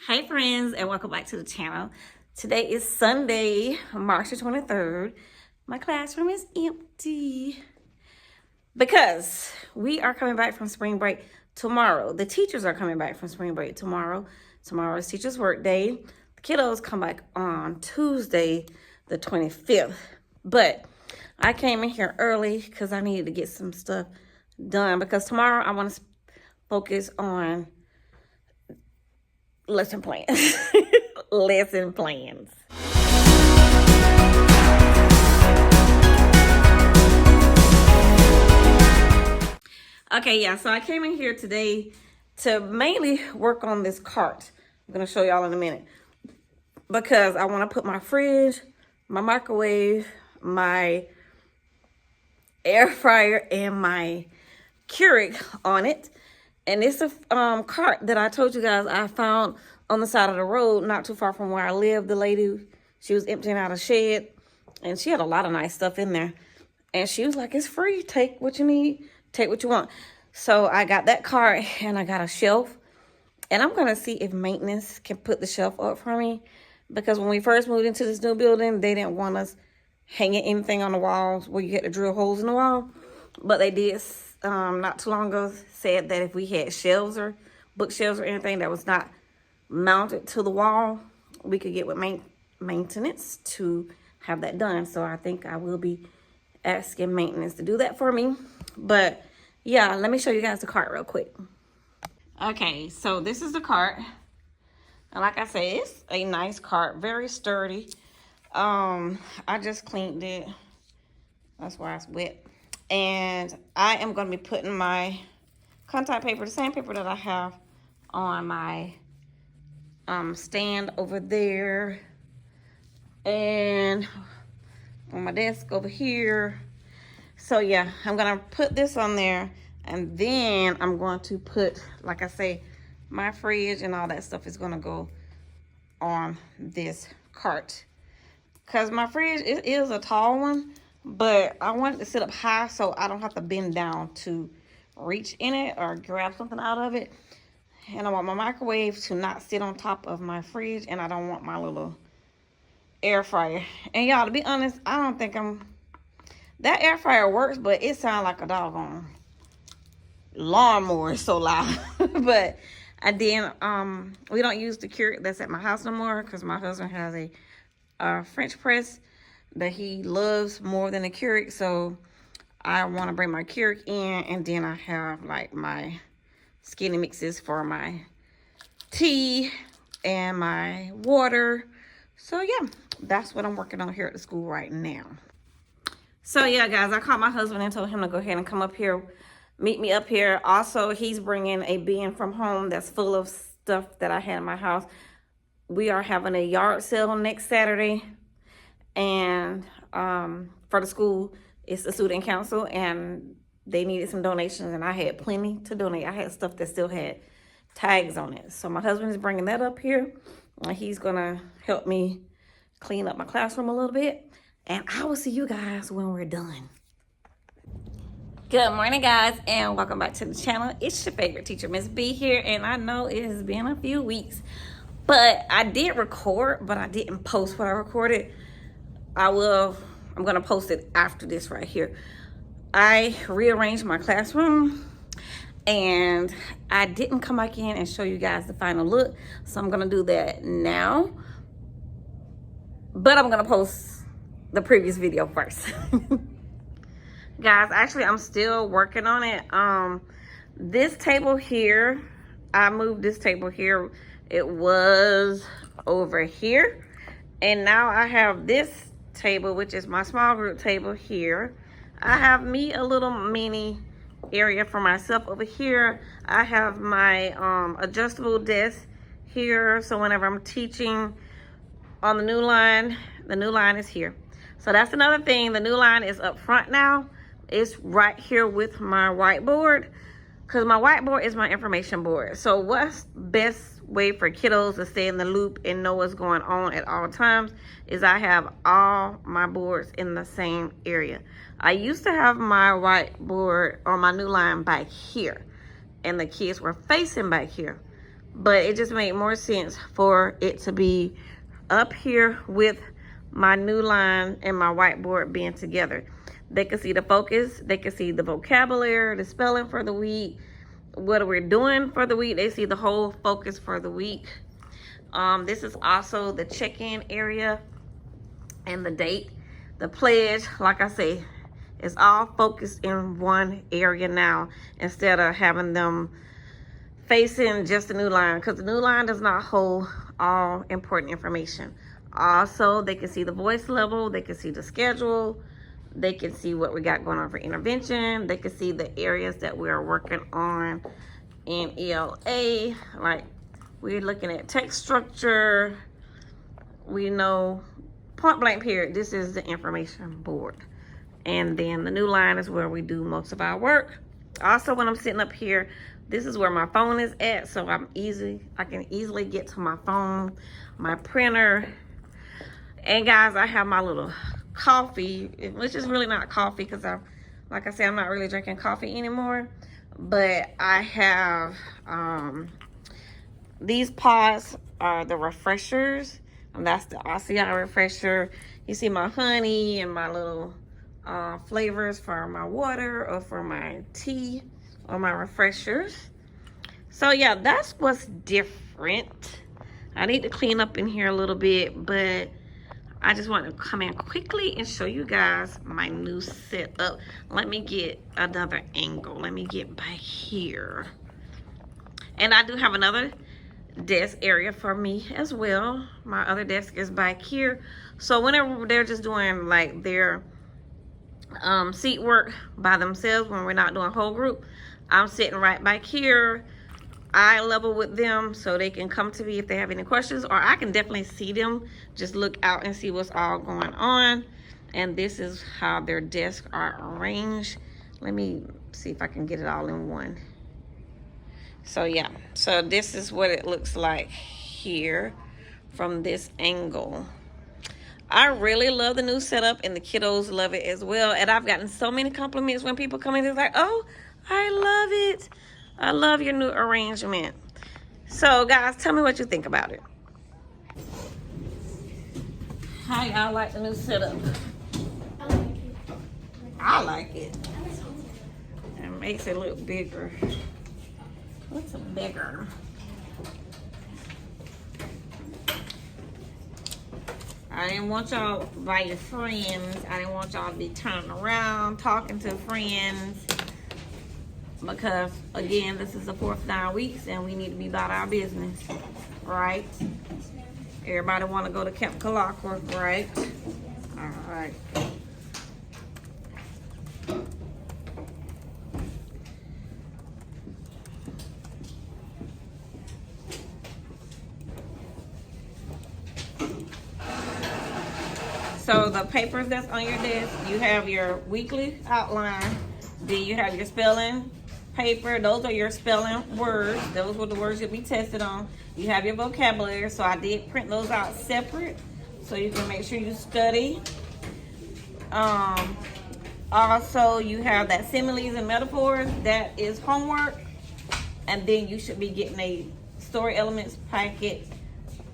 Hey friends, and welcome back to the channel. Today is Sunday, March the 23rd. My classroom is empty because we are coming back from spring break tomorrow. The teachers are coming back from spring break tomorrow. Tomorrow is teachers' work day. The kiddos come back on Tuesday, the 25th. But I came in here early because I needed to get some stuff done because tomorrow I want to focus on lesson plans. Lesson plans. Okay, yeah, so I came in here today to mainly work on this cart. I'm going to show y'all in a minute. Because I want to put my fridge, my microwave, my air fryer, and my Keurig on it. And it's a cart that I told you guys I found on the side of the road, not too far from where I live. The lady, she was emptying out a shed, and she had a lot of nice stuff in there. And she was like, it's free. Take what you need. Take what you want. So I got that cart, and I got a shelf. And I'm going to see if maintenance can put the shelf up for me. Because when we first moved into this new building, they didn't want us hanging anything on the walls where you had to drill holes in the wall. But they did, not too long ago, said that if we had shelves or bookshelves or anything that was not mounted to the wall, we could get with maintenance to have that done. So I think I will be asking maintenance to do that for me. But yeah, let me show you guys the cart real quick. Okay, so this is the cart. And like I said, it's a nice cart, very sturdy. I just cleaned it. That's why it's wet. And I am going to be putting my contact paper, the same paper that I have on my stand over there. And on my desk over here. So yeah, I'm going to put this on there. And then I'm going to put, like I say, my fridge and all that stuff is going to go on this cart. Because my fridge, it is a tall one. But I want it to sit up high so I don't have to bend down to reach in it or grab something out of it. And I want my microwave to not sit on top of my fridge. And I don't want my little air fryer. And y'all, to be honest, I don't think that air fryer works, but it sounds like a doggone lawnmower. It's so loud. But I did, we don't use the Keurig that's at my house no more because my husband has a French press that he loves more than a Keurig. So I want to bring my Keurig in, and then I have like my skinny mixes for my tea and my water. So yeah, that's what I'm working on here at the school right now. So yeah, guys, I called my husband and told him to go ahead and come up here, meet me up here. Also, he's bringing a bin from home that's full of stuff that I had in my house. We are having a yard sale next Saturday. And for the school, it's the student council, and they needed some donations, and I had plenty to donate. I had stuff that still had tags on it. So my husband is bringing that up here, and he's going to help me clean up my classroom a little bit. And I will see you guys when we're done. Good morning, guys, and welcome back to the channel. It's your favorite teacher, Miss B here, and I know it has been a few weeks, but I did record, but I didn't post what I recorded. I'm going to post it after this right here. I rearranged my classroom, and I didn't come back in and show you guys the final look, so I'm going to do that now. But I'm going to post the previous video first. Guys, actually, I'm still working on it. This table here, I moved this table here. It was over here, and now I have this table, which is my small group table here. I have me a little mini area for myself over here. I have my adjustable desk here, so whenever I'm teaching on the new line is here. So that's another thing. The new line is up front now. It's right here with my whiteboard, because my whiteboard is my information board. So what's best way for kiddos to stay in the loop and know what's going on at all times is I have all my boards in the same area. I used to have my whiteboard or my new line back here, and the kids were facing back here. but it just made more sense for it to be up here with my new line and my whiteboard being together. They can see the focus, they can see the vocabulary, the spelling for the week, what we're doing for the week. They see the whole focus for the week. This is also the check-in area and the date. The pledge, like I say, is all focused in one area now instead of having them facing just the new line, because the new line does not hold all important information. Also, they can see the voice level, they can see the schedule, they can see what we got going on for intervention, they can see the areas that we are working on in ELA, like we're looking at text structure. We know point blank period, this is the information board. And then the new line is where we do most of our work. Also, when I'm sitting up here, this is where my phone is at, so I can easily get to my phone, my printer. And guys, I have my little coffee, which is really not coffee because like I said, I'm not really drinking coffee anymore. But I have these pods are the refreshers, and that's the ASEAN refresher. You see my honey and my little flavors for my water or for my tea or my refreshers. So yeah, that's what's different. I need to clean up in here a little bit, but I just want to come in quickly and show you guys my new setup. Let me get another angle. Let me get back here. And I do have another desk area for me as well. My other desk is back here. So whenever they're just doing like their seat work by themselves, when we're not doing whole group, I'm sitting right back here, eye level with them, so they can come to me if they have any questions, or I can definitely see them, just look out and see what's all going on. And this is how their desks are arranged. Let me see if I can get it all in one. So yeah, so this is what it looks like here from this angle. I really love the new setup, and the kiddos love it as well. And I've gotten so many compliments when people come in. They're like, oh, I love it. I love your new arrangement. So guys, tell me what you think about it. How y'all like the new setup? I like it. It makes it look bigger. What's a bigger? I didn't want y'all by your friends. I didn't want y'all to be turning around, talking to friends. Because, again, this is the 4th 9 weeks, and we need to be about our business, right? Everybody want to go to Camp Kalakwa, right? All right. So the papers that's on your desk, you have your weekly outline, then you have your spelling paper. Those are your spelling words. Those were the words you'll be tested on. You have your vocabulary, so I did print those out separate so you can make sure you study. Also, you have that similes and metaphors. That is homework. And then you should be getting a story elements packet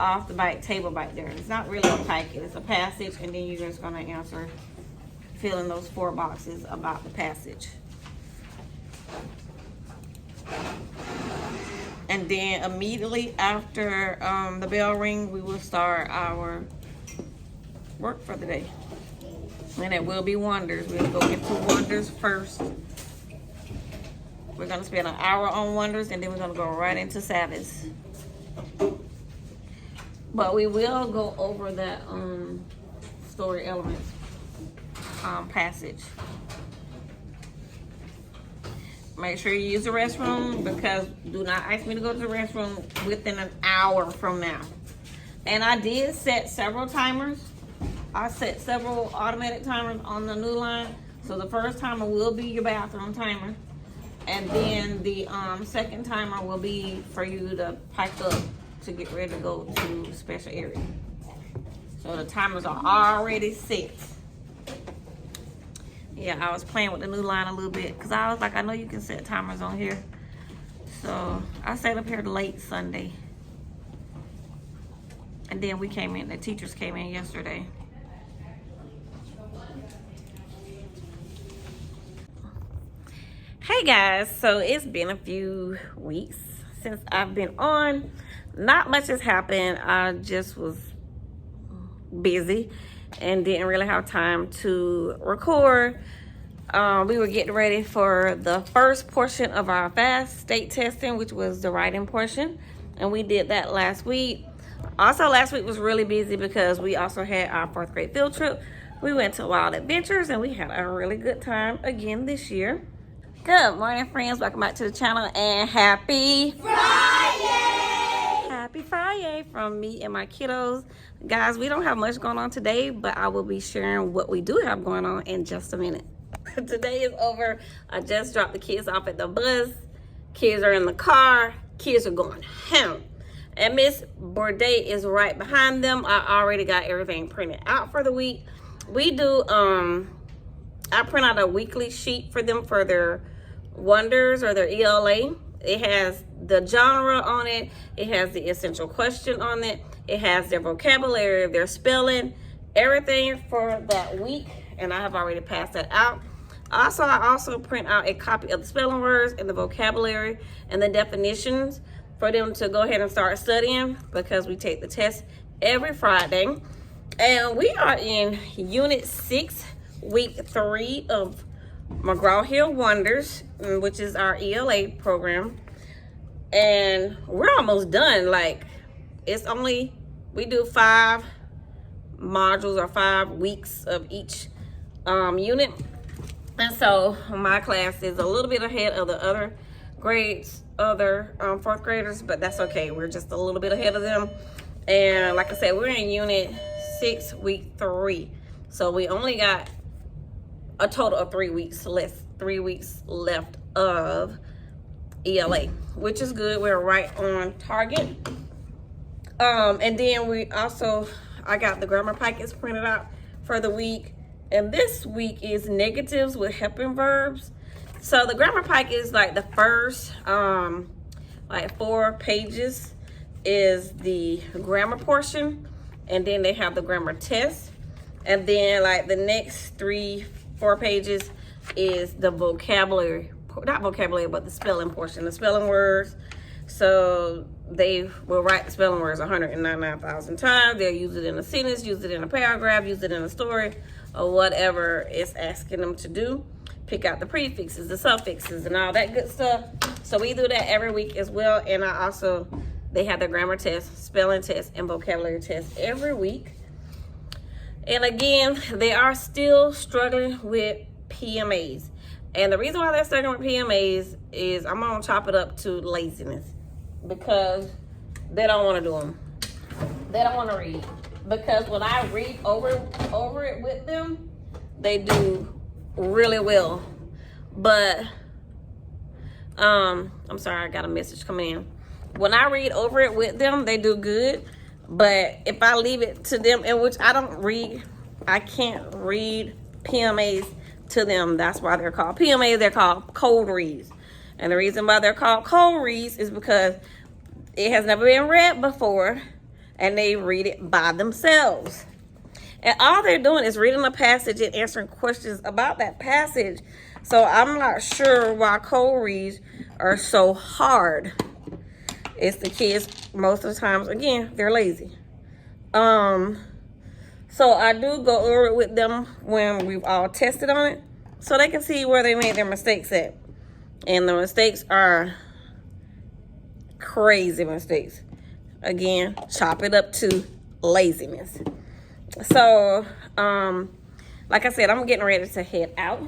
off the back table back there. It's not really a packet, it's a passage, and then you're just going to answer, fill in those 4 boxes about the passage. And then immediately after the bell ring, we will start our work for the day. And it will be wonders. We'll go into wonders first. We're going to spend an hour on wonders, and then we're going to go right into Sabbaths. But we will go over that story elements passage. Make sure you use the restroom, because do not ask me to go to the restroom within an hour from now. And I did set several timers. I set several automatic timers on the new line. So the first timer will be your bathroom timer. And then the second timer will be for you to pack up to get ready to go to the special area. So the timers are already set. Yeah, I was playing with the new line a little bit because I was like, I know you can set timers on here. So I sat up here late Sunday. And then we came in, the teachers came in yesterday. Hey guys, so it's been a few weeks since I've been on. Not much has happened. I just was busy and didn't really have time to record. We were getting ready for the first portion of our FAST state testing, which was the writing portion, and we did that last week. Also, last week was really busy because we also had our 4th grade field trip. We went to Wild Adventures and we had a really good time again this year. Good morning, friends. Welcome back to the channel and happy Friday! Happy Friday from me and my kiddos. Guys, we don't have much going on today, but I will be sharing what we do have going on in just a minute. Today is over. I just dropped the kids off at the bus. Kids are in the car. Kids are going ham. And Miss Bourdain is right behind them. I already got everything printed out for the week. We do, I print out a weekly sheet for them for their wonders or their ELA. It has the genre on it. It has the essential question on it. It has their vocabulary, their spelling, everything for that week. And I have already passed that out. Also, I also print out a copy of the spelling words and the vocabulary and the definitions for them to go ahead and start studying, because we take the test every Friday. And we are in Unit 6, Week 3 of McGraw-Hill Wonders, which is our ELA program. And we're almost done. Like, it's only, we do 5 modules or 5 weeks of each unit. And so my class is a little bit ahead of the other grades, other 4th graders, but that's okay. We're just a little bit ahead of them. And like I said, we're in Unit 6, Week 3. So we only got a total of 3 weeks left of ELA, which is good. We're right on target. And then we also, I got the grammar packets printed out for the week. And this week is negatives with helping verbs. So the grammar packet is like the first, like 4 pages is the grammar portion. And then they have the grammar test. And then like the next 3-4 pages is the vocabulary, not vocabulary, but the spelling portion, the spelling words. So they will write the spelling words 199,000 times. They'll use it in a sentence, use it in a paragraph, use it in a story, or whatever it's asking them to do. Pick out the prefixes, the suffixes, and all that good stuff. So we do that every week as well. And I also, they have their grammar test, spelling test, and vocabulary test every week. And again, they are still struggling with PMAs. And the reason why they're struggling with PMAs is, I'm gonna chop it up to laziness, because they don't want to do them. They don't want to read. Because when I read over it with them, they do really well. But I'm sorry, I got a message coming in. When I read over it with them, they do good. But if I leave it to them, in which I don't read, I can't read PMAs to them. That's why they're called PMAs. They're called cold reads. And the reason why they're called cold reads is because it has never been read before, and they read it by themselves. And all they're doing is reading a passage and answering questions about that passage. So I'm not sure why cold reads are so hard. It's the kids, most of the times, again, they're lazy. So I do go over it with them when we've all tested on it, so they can see where they made their mistakes at. And the mistakes are crazy mistakes. Again, chop it up to laziness. So, like I said, I'm getting ready to head out.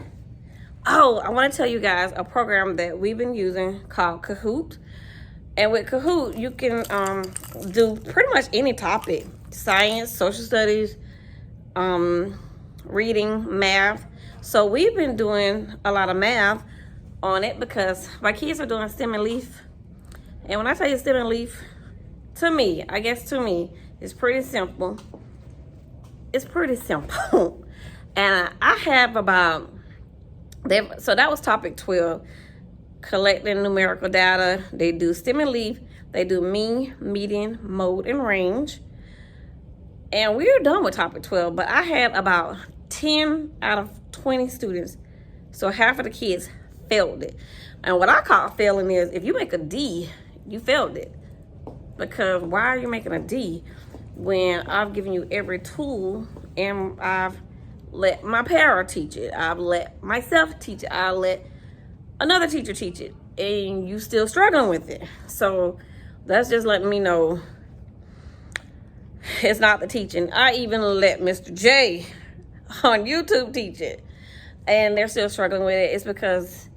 Oh, I want to tell you guys a program that we've been using called Kahoot. And with Kahoot, you can do pretty much any topic. Science, social studies, reading, math. So we've been doing a lot of math on it because my kids are doing stem and leaf. And when I tell you stem and leaf, to me, it's pretty simple. It's pretty simple. And I have about, so that was topic 12. Collecting numerical data. They do stem and leaf. They do mean, median, mode, and range. And we're done with topic 12, but I had about 10 out of 20 students. So half of the kids failed it. And what I call failing is if you make a D, you failed it. Because why are you making a D when I've given you every tool and I've let my para teach it, I've let myself teach it, I let another teacher teach it, and you still struggling with it? So that's just letting me know it's not the teaching. I even let Mr. J on YouTube teach it, and they're still struggling with it. It's because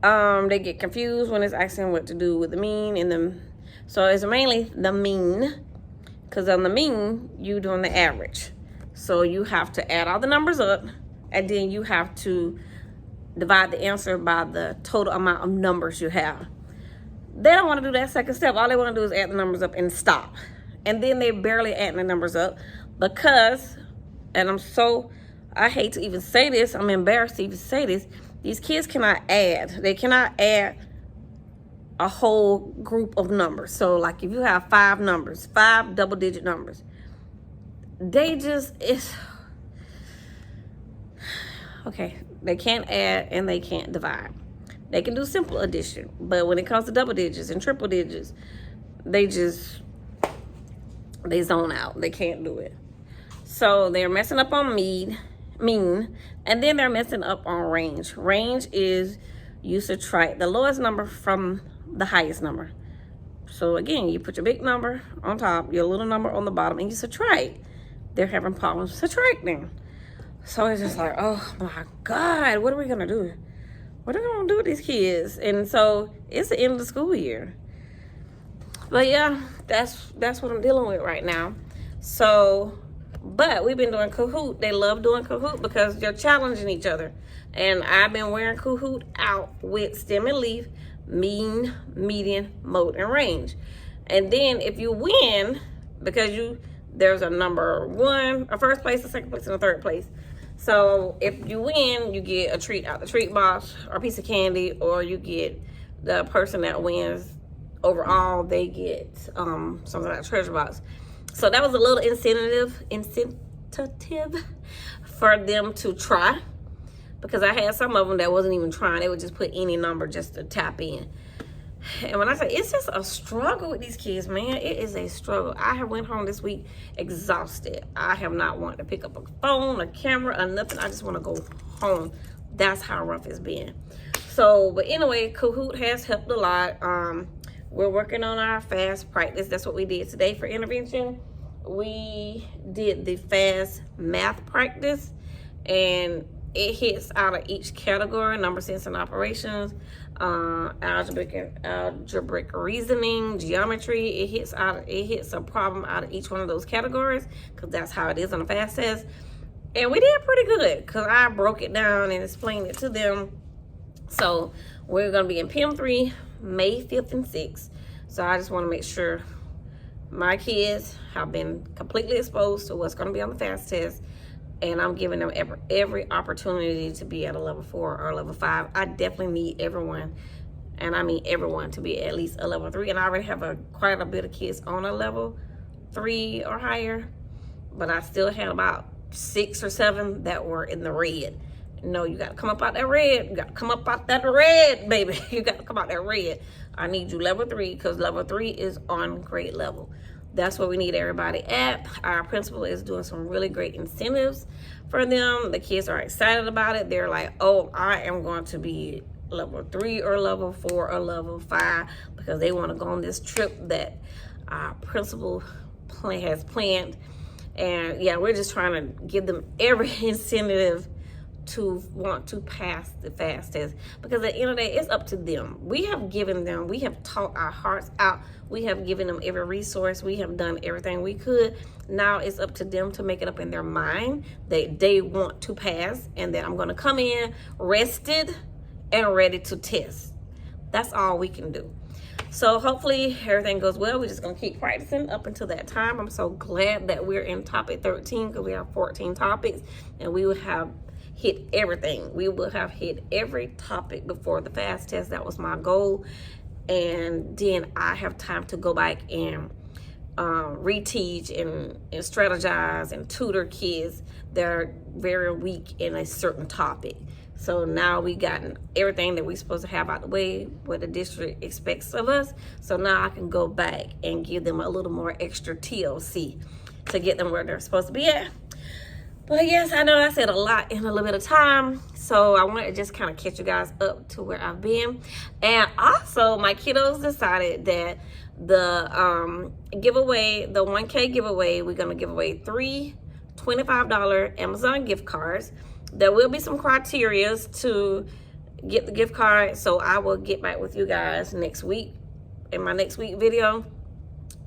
they get confused when it's asking what to do with the mean and the. So it's mainly the mean, because on the mean, you doing the average. So you have to add all the numbers up, and then you have to divide the answer by the total amount of numbers you have. They don't want to do that second step. All they want to do is add the numbers up and stop. And then they barely add the numbers up because, and I hate to even say this, I'm embarrassed to even say this, these kids cannot add. They cannot add a whole group of numbers. So like if you have 5 numbers, 5 double-digit numbers, they can't add and they can't divide. They can do simple addition, but when it comes to double digits and triple digits, they zone out. They can't do it. So they're messing up on mean, and then they're messing up on range. Range is you subtract the lowest number from the highest number. So again, you put your big number on top, your little number on the bottom, and you subtract. They're having problems subtracting. So it's just like, oh my God, what are we gonna do? What are we gonna do with these kids? And so it's the end of the school year. But yeah, that's what I'm dealing with right now. So, but we've been doing Kahoot. They love doing Kahoot because they're challenging each other. And I've been wearing Kahoot out with stem and leaf, mean, median, mode, and range. And then if you win, because there's a number 1, a first place, a second place, and a third place. So if you win, you get a treat out the treat box or a piece of candy, or you get the person that wins overall, they get something like a treasure box. So that was a little incentive for them to try, because I had some of them that wasn't even trying. They would just put any number just to tap in. And when I say it's just a struggle with these kids, man, it is a struggle. I have went home this week exhausted. I have not wanted to pick up a phone, a camera, or nothing. I just want to go home. That's how rough it's been. So, but anyway, Kahoot has helped a lot. We're working on our fast practice. That's what we did today for intervention. We did the fast math practice, and it hits out of each category: number, sense, and operations, algebraic reasoning, geometry. It hits a problem out of each one of those categories, because that's how it is on a fast test. And we did pretty good, because I broke it down and explained it to them. So we're going to be in PM3 May 5th and 6th. So I just want to make sure my kids have been completely exposed to what's going to be on the fast test, and I'm giving them every opportunity to be at a level 4 or level 5. I definitely need everyone, and I mean everyone, to be at least a level 3. And I already have quite a bit of kids on a level 3 or higher, but I still had about 6 or 7 that were in the red. No, you got to come up out that red. You got to come up out that red, baby. You got to come out that red. I need you level 3, because level 3 is on grade level. That's where we need everybody at. Our principal is doing some really great incentives for them. The kids are excited about it. They're like, oh, I am going to be level 3 or level 4 or level 5, because they want to go on this trip that our principal has planned. And yeah, we're just trying to give them every incentive to want to pass the fast test, because at the end of the day, it's up to them. We have taught our hearts out. We have given them every resource. We have done everything we could. Now it's up to them to make it up in their mind that they want to pass, and that I'm going to come in rested and ready to test. That's all we can do. So hopefully everything goes well. We're just going to keep practicing up until that time. I'm so glad that we're in topic 13, because we have 14 topics, and we will have hit everything. We will have hit every topic before the fast test. That was my goal. And then I have time to go back and reteach and strategize and tutor kids that are very weak in a certain topic. So now we gotten everything that we're supposed to have out the way, what the district expects of us. So now I can go back and give them a little more extra TLC to get them where they're supposed to be at. But yes, I know I said a lot in a little bit of time, so I wanted to just kind of catch you guys up to where I've been. And also, my kiddos decided that the giveaway, the 1K giveaway, we're going to give away 3 $25 Amazon gift cards. There will be some criteria to get the gift card, so I will get back with you guys next week in my next week video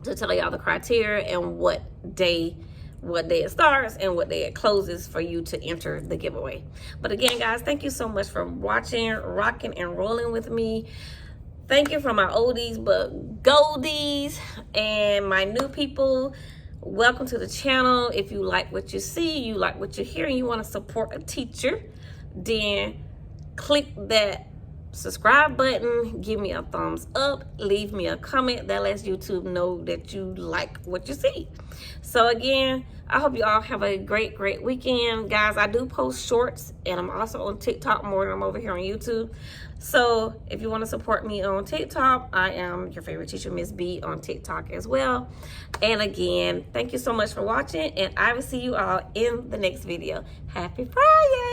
to tell y'all the criteria and what day it starts and what day it closes for you to enter the giveaway. But again, guys, thank you so much for watching, rocking, and rolling with me. Thank you for my oldies but goldies and my new people. Welcome to the channel. If you like what you see, you like what you hear, and you want to support a teacher, then click that subscribe button, give me a thumbs up, leave me a comment. That lets YouTube know that you like what you see. So again, I hope you all have a great weekend. Guys, I do post shorts, and I'm also on TikTok more than I'm over here on YouTube. So if you want to support me on TikTok, I am your favorite teacher, Miss B, on TikTok as well. And again, thank you so much for watching, and I will see you all in the next video. Happy Friday!